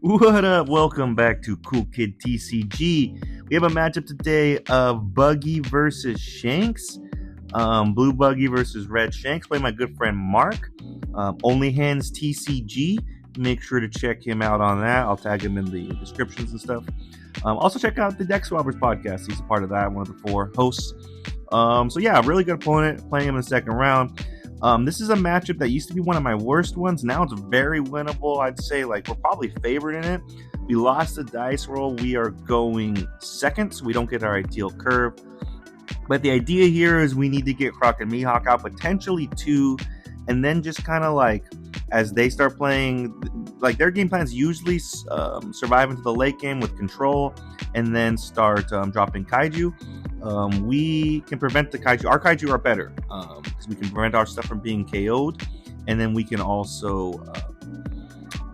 What up? Welcome back to Cool Kid TCG. We have a matchup today of Buggy versus Shanks. Blue Buggy versus Red Shanks. Play my good friend Mark. Only Hands TCG. Make sure to check him out on that. I'll tag him in the descriptions and stuff. Also check out the Deck Swabbers podcast. He's a part of that, one of the 4 hosts. So yeah, really good opponent. Playing him in the second round. This is a matchup that used to be one of my worst ones. Now it's very winnable. I'd say we're probably favored in it. We lost the dice roll. We are going second, so we don't get our ideal curve. But the idea here is we need to get Croc and Mihawk out, potentially 2, and then just kind of as they start playing, their game plans usually survive into the late game with control, and then start dropping Kaiju. We can prevent the Kaiju. Our Kaiju are better because we can prevent our stuff from being KO'd, and then we can also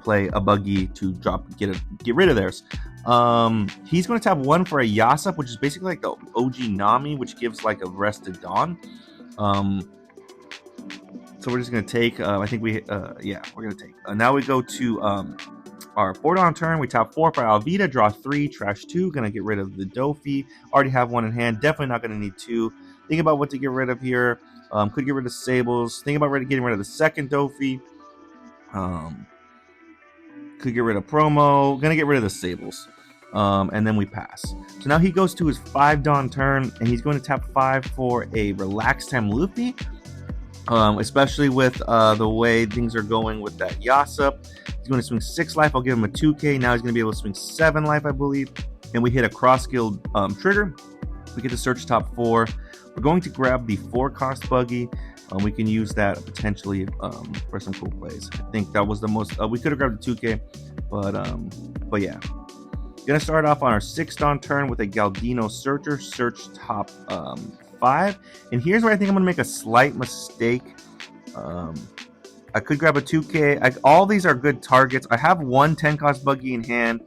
play a Buggy to get rid of theirs. He's going to tap 1 for a Yasop, which is basically like the OG Nami, which gives a Rested Dawn. So we're just going to take, I think we're going to take. Now we go to our 4-dawn turn. We tap 4 for Alvida, draw 3, trash 2. Going to get rid of the Dofi. Already have 1 in hand. Definitely not going to need 2. Think about what to get rid of here. Could get rid of Sables. Think about getting rid of the second Dofi. Could get rid of Promo. Going to get rid of the Sables. And then we pass. So now he goes to his 5-dawn turn, and he's going to tap 5 for a Relax Time Luffy. Especially with the way things are going with that Yasop. He's going to swing 6 life. I'll give him a 2k. Now he's going to be able to swing 7 life, I believe. And we hit a cross-skilled trigger. We get to search top 4. We're going to grab the 4-cost Buggy. We can use that potentially for some cool plays. I think that was the most... we could have grabbed the 2k, but yeah. Going to start off on our 6-dawn turn with a Galdino Searcher. Search top 5, and here's where I think I'm going to make a slight mistake. I could grab a 2k. All these are good targets. I have 1 10-cost Buggy in hand.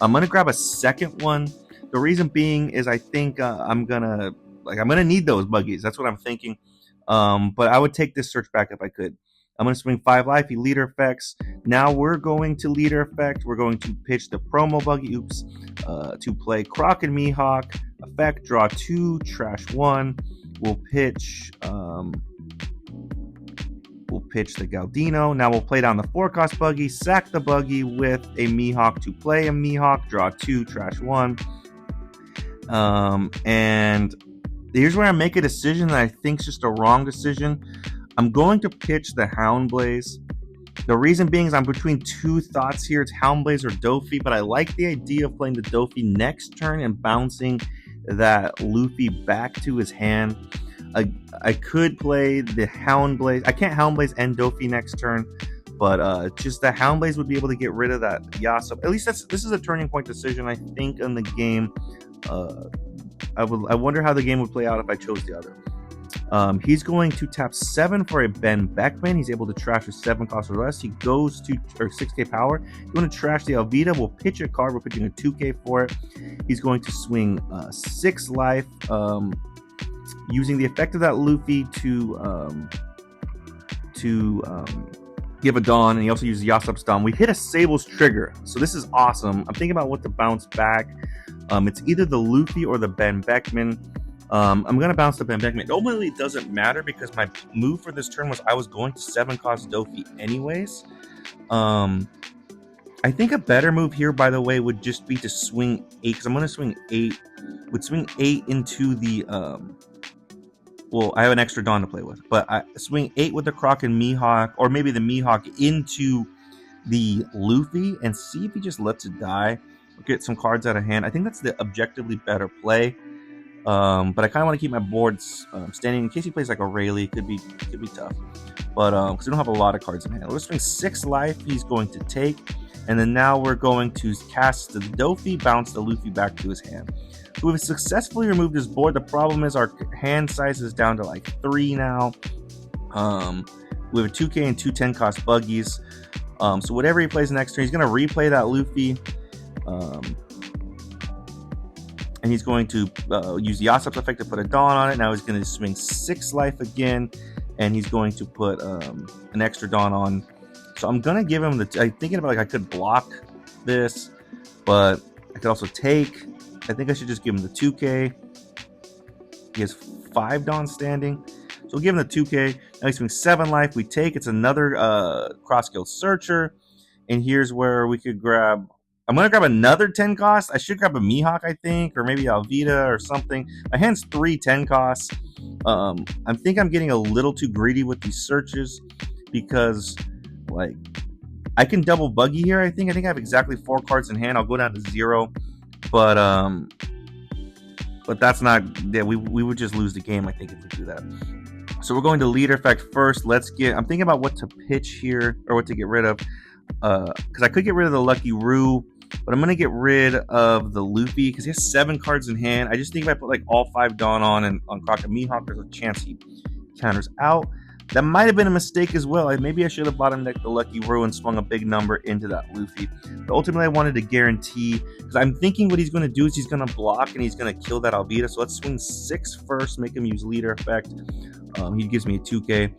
I'm going to grab a second one. The reason being is I think I'm gonna need those Buggies. That's what I'm thinking. But I would take this search back if I could. I'm going to swing 5 life. He leader effects. Now we're going to leader effect. We're going to pitch the promo Buggy. To play Croc and Mihawk. Effect, draw 2, trash 1. We'll pitch the Galdino. Now we'll play down the 4-cost Buggy, sack the Buggy with a Mihawk to play a Mihawk, draw 2, trash 1. And here's where I make a decision that I think is just a wrong decision. I'm going to pitch the Houndblaze. The reason being is I'm between 2 thoughts here. It's Houndblaze or Dofi, but I like the idea of playing the Dofi next turn and bouncing that Luffy back to his hand. I could play the Houndblaze. I can't Houndblaze and Dofi next turn, but just the Houndblaze would be able to get rid of that Yasop. At least this is a turning point decision, I think, in the game. I wonder how the game would play out if I chose the other. He's going to tap 7 for a Ben Beckman. He's able to trash with 7 cost or less. He goes to 6k power. He's going to trash the Alvida. We'll pitch a card. We're pitching a 2k for it. He's going to swing 6 life, using the effect of that Luffy to give a Dawn, and he also uses Yasop's Dawn. We hit a Sable's trigger, so this is awesome. I'm thinking about what to bounce back. It's either the Luffy or the Ben Beckman. I'm going to bounce the Ben Beckman. Ultimately, it doesn't matter because my move for this turn was I was going to 7-cost Dofi anyways. I think a better move here, by the way, would just be to swing 8, because I'm going to swing 8. Would swing 8 into the... well, I have an extra Dawn to play with, but I swing 8 with the Croc and Mihawk, or maybe the Mihawk into the Luffy, and see if he just lets it die. Get some cards out of hand. I think that's the objectively better play. But I kind of want to keep my boards standing in case he plays like a Rayleigh. Could be tough. But because we don't have a lot of cards in hand. Let's swing 6 life. He's going to take. And then now we're going to cast the Dofi, bounce the Luffy back to his hand. So we've successfully removed his board. The problem is our hand size is down to 3 now. We have a 2k and 2 10-cost Buggies. So whatever he plays next turn, he's going to replay that Luffy. And he's going to use the Yasop's effect to put a Dawn on it. Now he's going to swing 6 life again, and he's going to put an extra Dawn on. So I'm going to give him I'm thinking about I could block this, but I could also take. I think I should just give him the 2K. He has 5 Dawn standing. So we'll give him the 2K. Now he's doing 7 life. We take. It's another cross-skill searcher. And here's where we could grab. I'm going to grab another 10 cost. I should grab a Mihawk, I think, or maybe Alvita or something. My hand's 3 10 costs. I think I'm getting a little too greedy with these searches because, like, I can double Buggy here, I think. I have exactly 4 cards in hand. I'll go down to 0. But that's not. Yeah, we would just lose the game, I think, if we do that. So we're going to leader effect first. Let's get. I'm thinking about what to pitch here or what to get rid of. Because I could get rid of the Lucky Roo, but I'm going to get rid of the Luffy because he has 7 cards in hand. I just think if I put like all 5 Dawn on Crockett Mihawk, there's a chance he counters out. That might have been a mistake as well. Maybe I should have bottom decked the Lucky Roo and swung a big number into that Luffy. But ultimately, I wanted to guarantee, because I'm thinking what he's going to do is he's going to block and he's going to kill that Alvita. So let's swing 6 first, make him use leader effect. He gives me a 2K.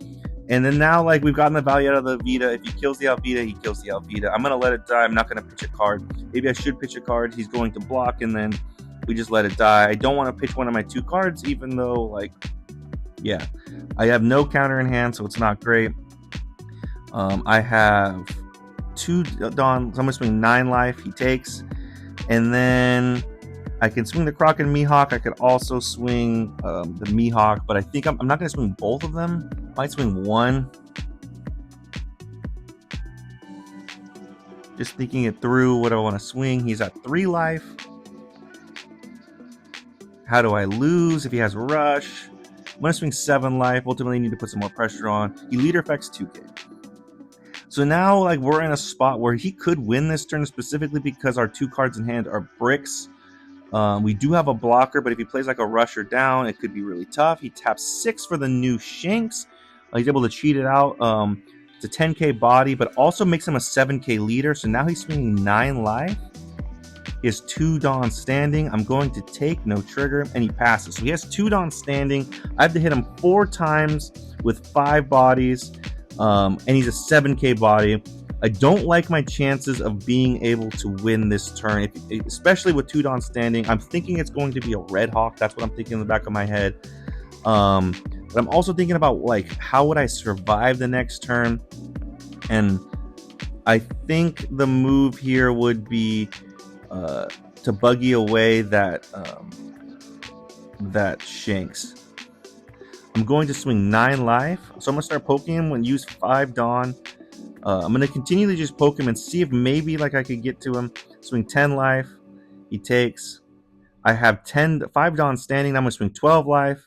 And then now, like, we've gotten the value out of the Alvita. If he kills the Alvita, he kills the Alvita. I'm going to let it die. I'm not going to pitch a card. Maybe I should pitch a card. He's going to block, and then we just let it die. I don't want to pitch one of my 2 cards, even though, like, yeah. I have no counter in hand, so it's not great. I have 2 Dawn. So I'm going to swing 9 life. He takes. And then I can swing the Croc and Mihawk. I could also swing the Mihawk, but I think I'm not going to swing both of them. I might swing one. Just thinking it through, what do I want to swing? He's at 3 life. How do I lose if he has Rush? I'm going to swing 7 life. Ultimately, I need to put some more pressure on. He leader effects 2K. So now, like, we're in a spot where he could win this turn specifically because our 2 cards in hand are bricks. We do have a blocker, but if he plays like a rusher down, it could be really tough. He taps 6 for the new Shanks. He's able to cheat it out. It's a 10K body, but also makes him a 7K leader. So now he's swinging 9 life. He has 2 Dawn standing. I'm going to take, no trigger, and he passes. So he has 2 Dawn standing. I have to hit him 4 times with 5 bodies, and he's a 7K body. I don't like my chances of being able to win this turn, especially with 2 Dawn standing. I'm thinking it's going to be a Red Hawk. That's what I'm thinking in the back of my head. But I'm also thinking about, like, how would I survive the next turn? And I think the move here would be to Buggy away that Shanks. I'm going to swing 9 life. So I'm going to start poking him when use 5 Dawn. I'm going to continually just poke him and see if maybe, like, I could get to him. Swing 10 life. He takes. I have 5 Dawn standing. Now I'm going to swing 12 life.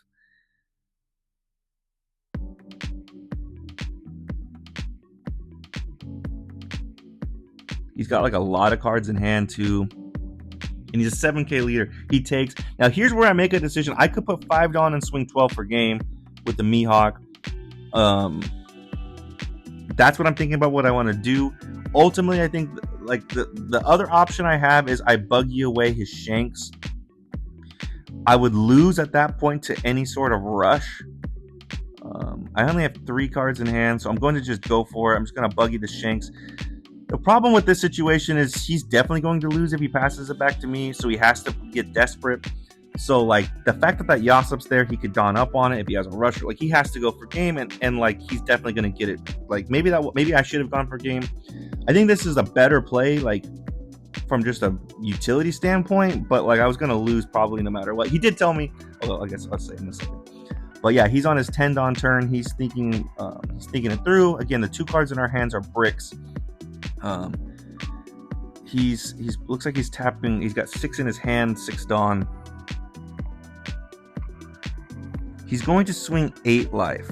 He's got, like, a lot of cards in hand, too. And he's a 7K leader. He takes. Now, here's where I make a decision. I could put 5 Dawn and swing 12 for game with the Mihawk. That's what I'm thinking about what I want to do. Ultimately, I think, like, the other option I have is I Buggy away his Shanks. I would lose at that point to any sort of rush. I only have 3 cards in hand, so I'm going to just go for it. I'm just going to Buggy the Shanks. The problem with this situation is he's definitely going to lose if he passes it back to me, so he has to get desperate. So, like, the fact that Yasop's there, he could Dawn up on it if he has a rusher. Like, he has to go for game, and like, he's definitely going to get it. Like, maybe I should have gone for game. I think this is a better play, like, from just a utility standpoint, but, like, I was going to lose probably no matter what. He did tell me, although I guess I'll say in a second. But yeah, he's on his 10 Dawn turn. He's thinking it through. Again, the 2 cards in our hands are bricks. He's looks like he's tapping. He's got 6 in his hand, 6 Dawn. He's going to swing 8 life,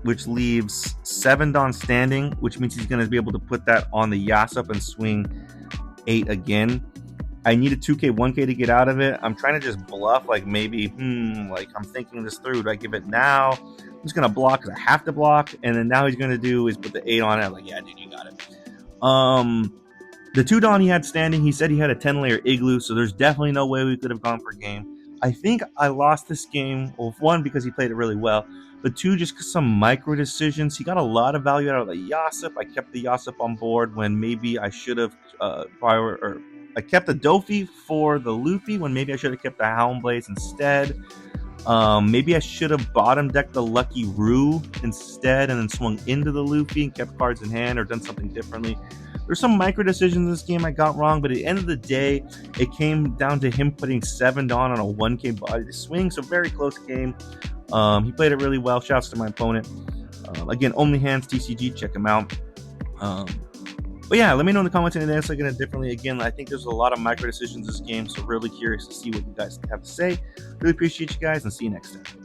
which leaves 7 Dawn standing, which means he's going to be able to put that on the Yasop and swing 8 again. I need a 2K, 1K to get out of it. I'm trying to just bluff, like, maybe, like, I'm thinking this through. Do I give it now? I'm just going to block because I have to block. And then now he's going to do is put the 8 on it. I'm like, yeah, dude, you got it. The 2 Dawn he had standing, he said he had a 10-layer igloo, so there's definitely no way we could have gone for game. I think I lost this game, well, 1, because he played it really well, The 2, just some micro decisions. He got a lot of value out of the Yasip. I kept the Yasip on board when maybe I should have I kept the Dofi for the Luffy when maybe I should have kept the Houndblades instead. Maybe I should have bottom decked the Lucky Roo instead and then swung into the Luffy and kept cards in hand or done something differently. There's some micro decisions in this game I got wrong, but at the end of the day, it came down to him putting 7 Dawn on a 1k body to swing, so very close game. He played it really well. Shouts to my opponent. Again, Only Hands TCG, check him out. But yeah, let me know in the comments anything else looking at it differently. Again, I think there's a lot of micro decisions in this game, so really curious to see what you guys have to say. Really appreciate you guys, and see you next time.